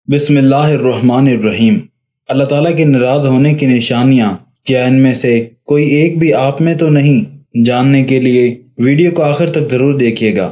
بسم اللہ الرحمن الرحیم۔ اللہ تعالیٰ کے ناراض ہونے کی نشانیاں کیا ان میں سے کوئی ایک بھی آپ میں تو نہیں؟ جاننے کے لیے ویڈیو کو آخر تک ضرور دیکھیے گا۔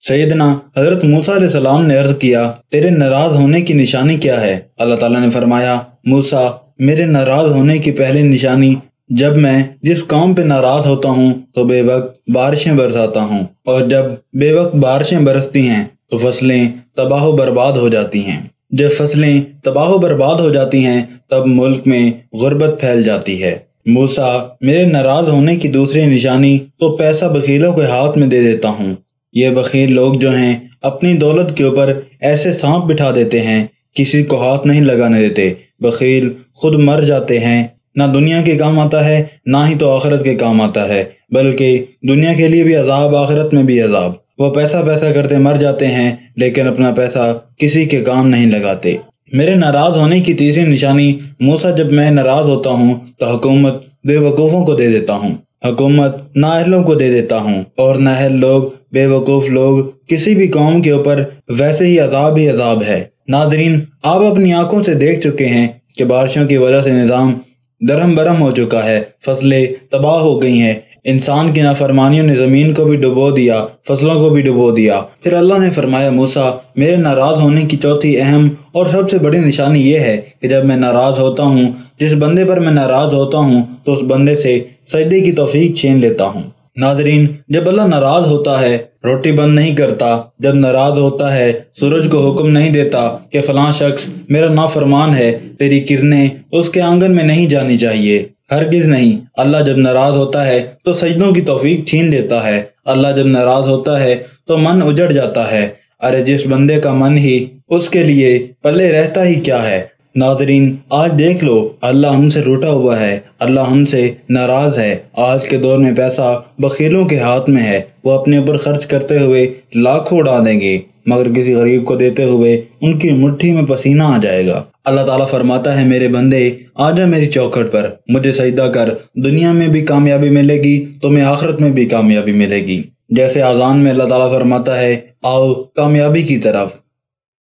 سیدنا حضرت موسیٰ علیہ السلام نے عرض کیا، تیرے ناراض ہونے کی نشانی کیا ہے؟ اللہ تعالیٰ نے فرمایا، موسیٰ، میرے ناراض ہونے کی پہلی نشانی جب میں جس قوم پہ ناراض ہوتا ہوں تو بے وقت بارشیں برساتا ہوں، اور جب بے وقت بارشیں برستی ہیں تو فصلیں تباہ و برباد ہو جاتی ہیں۔ جب فصلیں تباہ و برباد ہو جاتی ہیں تب ملک میں غربت پھیل جاتی ہے۔ موسیٰ، میرے ناراض ہونے کی دوسری نشانی تو پیسہ بخیلوں کے ہاتھ میں دے دیتا ہوں۔ یہ بخیل لوگ جو ہیں اپنی دولت کے اوپر ایسے سانپ بٹھا دیتے ہیں، کسی کو ہاتھ نہیں لگانے دیتے۔ بخیل خود مر جاتے ہیں، نہ دنیا کے کام آتا ہے نہ ہی تو آخرت کے کام آتا ہے، بلکہ دنیا کے لیے بھی عذاب، آخرت میں بھی عذاب۔ وہ پیسہ کرتے مر جاتے ہیں لیکن اپنا پیسہ کسی کے کام نہیں لگاتے۔ میرے ناراض ہونے کی تیسری نشانی، موسیٰ، جب میں ناراض ہوتا ہوں تو حکومت بے وقوفوں کو دے دیتا ہوں، حکومت نااہلوں کو دے دیتا ہوں، اور نااہل لوگ، بے وقوف لوگ، کسی بھی قوم کے اوپر ویسے ہی عذاب ہے۔ ناظرین، آپ اپنی آنکھوں سے دیکھ چکے ہیں کہ بارشوں کی وجہ سے نظام درہم برہم ہو چکا ہے، فصلیں تباہ ہو گئی ہیں، انسان کی نافرمانیوں نے زمین کو بھی ڈبو دیا، فصلوں کو بھی ڈبو دیا۔ پھر اللہ نے فرمایا، موسیٰ، میرے ناراض ہونے کی چوتھی اہم اور سب سے بڑی نشانی یہ ہے کہ جب میں ناراض ہوتا ہوں، جس بندے پر میں ناراض ہوتا ہوں تو اس بندے سے سجدے کی توفیق چھین لیتا ہوں۔ ناظرین، جب اللہ ناراض ہوتا ہے روٹی بند نہیں کرتا، جب ناراض ہوتا ہے سورج کو حکم نہیں دیتا کہ فلاں شخص میرا نافرمان ہے، تیری کرنیں اس کے آنگن میں نہیں جانی چاہیے، ہرگز نہیں۔ اللہ جب ناراض ہوتا ہے تو سجدوں کی توفیق چھین لیتا ہے۔ اللہ جب ناراض ہوتا ہے تو من اجڑ جاتا ہے۔ ارے جس بندے کا من ہی اس کے لیے پلے رہتا ہی کیا ہے۔ ناظرین، آج دیکھ لو، اللہ ہم سے روٹا ہوا ہے، اللہ ہم سے ناراض ہے۔ آج کے دور میں پیسہ بخیلوں کے ہاتھ میں ہے، وہ اپنے اوپر خرچ کرتے ہوئے لاکھوں اڑا دیں گے، مگر کسی غریب کو دیتے ہوئے ان کی مٹھی میں پسینہ آ جائے گا۔ اللہ تعالیٰ فرماتا ہے، میرے بندے، آ جا میری چوکھٹ پر، مجھے سجدہ کر، دنیا میں بھی کامیابی ملے گی، تمہیں آخرت میں بھی کامیابی ملے گی۔ جیسے اذان میں اللہ تعالیٰ فرماتا ہے، آؤ کامیابی کی طرف۔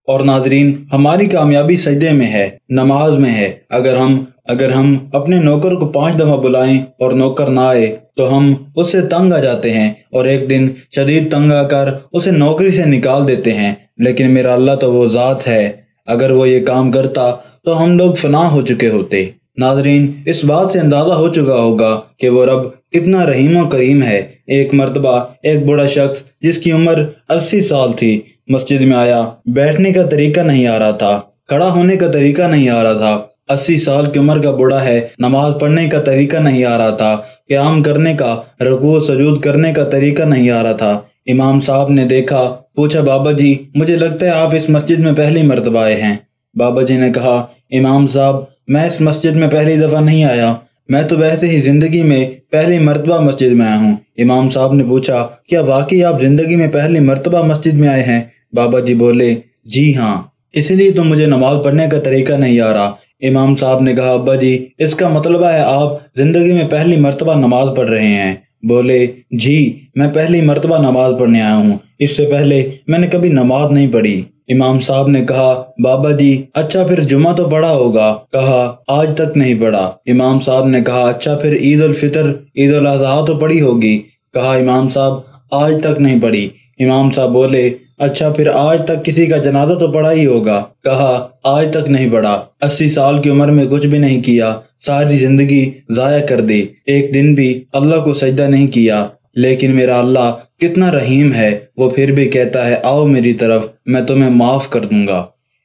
اور ناظرین، ہماری کامیابی سجدے میں ہے، نماز میں ہے۔ اگر ہم اپنے نوکر کو 5 دفعہ بلائیں اور نوکر نہ آئے تو ہم اس سے تنگ آ جاتے ہیں اور ایک دن شدید تنگ آ کر اسے نوکری سے نکال دیتے ہیں۔ لیکن میرا اللہ تو وہ ذات ہے، اگر وہ یہ کام کرتا تو ہم لوگ فنا ہو چکے ہوتے۔ ناظرین، اس بات سے اندازہ ہو چکا ہوگا کہ وہ رب کتنا رحیم و کریم ہے۔ ایک مرتبہ ایک بڑا شخص جس کی عمر 80 سال تھی مسجد میں آیا، بیٹھنے کا طریقہ نہیں آ رہا تھا، کھڑا ہونے کا طریقہ نہیں آ رہا تھا۔ 80 سال کی عمر کا بوڑھا ہے، نماز پڑھنے کا طریقہ نہیں آ رہا تھا، قیام کرنے کا، رکوع سجود کرنے کا طریقہ نہیں آ رہا تھا۔ امام صاحب نے دیکھا، پوچھا، بابا جی، مجھے لگتا ہے آپ اس مسجد میں پہلی مرتبہ آئے ہیں۔ بابا جی نے کہا، امام صاحب، میں اس مسجد میں پہلی دفعہ نہیں آیا، میں تو ویسے ہی زندگی میں پہلی مرتبہ مسجد میں آیا ہوں۔ امام صاحب نے پوچھا، کیا واقعی آپ زندگی میں پہلی مرتبہ مسجد میں آئے ہیں؟ بابا جی بولے، جی ہاں، اسی لیے تو مجھے نماز پڑھنے کا طریقہ نہیں آ رہا۔ امام صاحب نے کہا، ابا جی، اس کا مطلب ہے آپ زندگی میں پہلی مرتبہ نماز پڑھ رہے ہیں؟ بولے، جی، میں پہلی مرتبہ نماز پڑھنے آیا ہوں، اس سے پہلے میں نے کبھی نماز نہیں پڑھی۔ امام صاحب نے کہا، بابا جی، اچھا پھر جمعہ تو پڑھا ہوگا؟ کہا، آج تک نہیں پڑھا۔ امام صاحب نے کہا، اچھا پھر عید الفطر، عید الاضحیٰ تو پڑھی ہوگی؟ کہا، امام صاحب، آج تک نہیں پڑھی۔ امام صاحب بولے، اچھا پھر آج تک کسی کا جنازہ تو پڑھا ہی ہوگا؟ کہا، آج تک نہیں پڑھا۔ 80 سال کی عمر میں کچھ بھی نہیں کیا، ساری زندگی ضائع کر دی، ایک دن بھی اللہ کو سجدہ نہیں کیا۔ لیکن میرا اللہ کتنا رحیم ہے، وہ پھر بھی کہتا ہے، آؤ میری طرف، میں تمہیں معاف کر دوں گا۔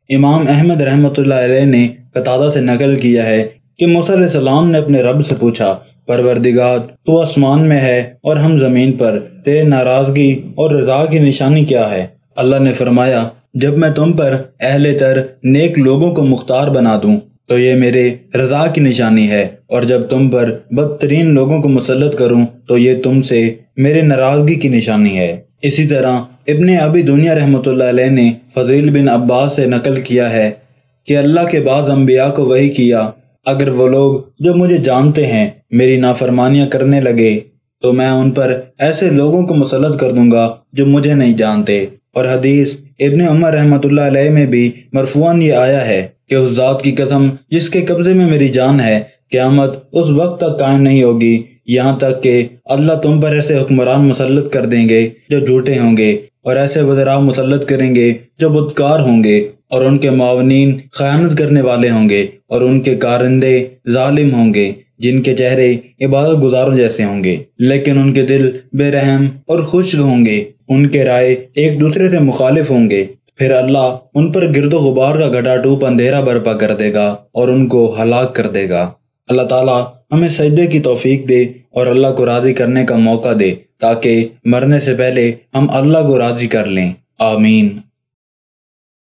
امام احمد رحمۃ اللہ علیہ نے قتادہ سے نقل کیا ہے کہ موسیٰ علیہ السلام نے اپنے رب سے پوچھا، پروردگار، تو آسمان میں ہے اور ہم زمین پر، تیرے ناراضگی اور رضا کی نشانی کیا ہے؟ اللہ نے فرمایا، جب میں تم پر اہل تر نیک لوگوں کو مختار بنا دوں تو یہ میرے رضا کی نشانی ہے، اور جب تم پر بدترین لوگوں کو مسلط کروں تو یہ تم سے میرے ناراضگی کی نشانی ہے۔ اسی طرح ابن ابی دنیا رحمۃ اللہ علیہ نے فضیل بن عباس سے نقل کیا ہے کہ اللہ کے بعض انبیاء کو وحی کیا، اگر وہ لوگ جو مجھے جانتے ہیں میری نافرمانیاں کرنے لگے تو میں ان پر ایسے لوگوں کو مسلط کر دوں گا جو مجھے نہیں جانتے۔ اور حدیث ابن عمر رحمۃ اللہ علیہ میں بھی مرفوعاً یہ آیا ہے کہ اس ذات کی قسم جس کے قبضے میں میری جان ہے، قیامت اس وقت تک قائم نہیں ہوگی یہاں تک کہ اللہ تم پر ایسے حکمران مسلط کر دیں گے جو جھوٹے ہوں گے، اور ایسے وزراء مسلط کریں گے جو بدکار ہوں گے، اور ان کے معاونین خیانت کرنے والے ہوں گے، اور ان کے کارندے ظالم ہوں گے جن کے چہرے عبادت گزاروں جیسے ہوں گے لیکن ان کے دل بے رحم اور خشک ہوں گے، ان کے رائے ایک دوسرے سے مخالف ہوں گے۔ پھر اللہ ان پر گرد و غبار کا گھٹا ٹوپ اندھیرا برپا کر دے گا اور ان کو ہلاک کر دے گا۔ اللہ تعالیٰ ہمیں سجدے کی توفیق دے اور اللہ کو راضی کرنے کا موقع دے تاکہ مرنے سے پہلے ہم اللہ کو راضی کر لیں۔ آمین۔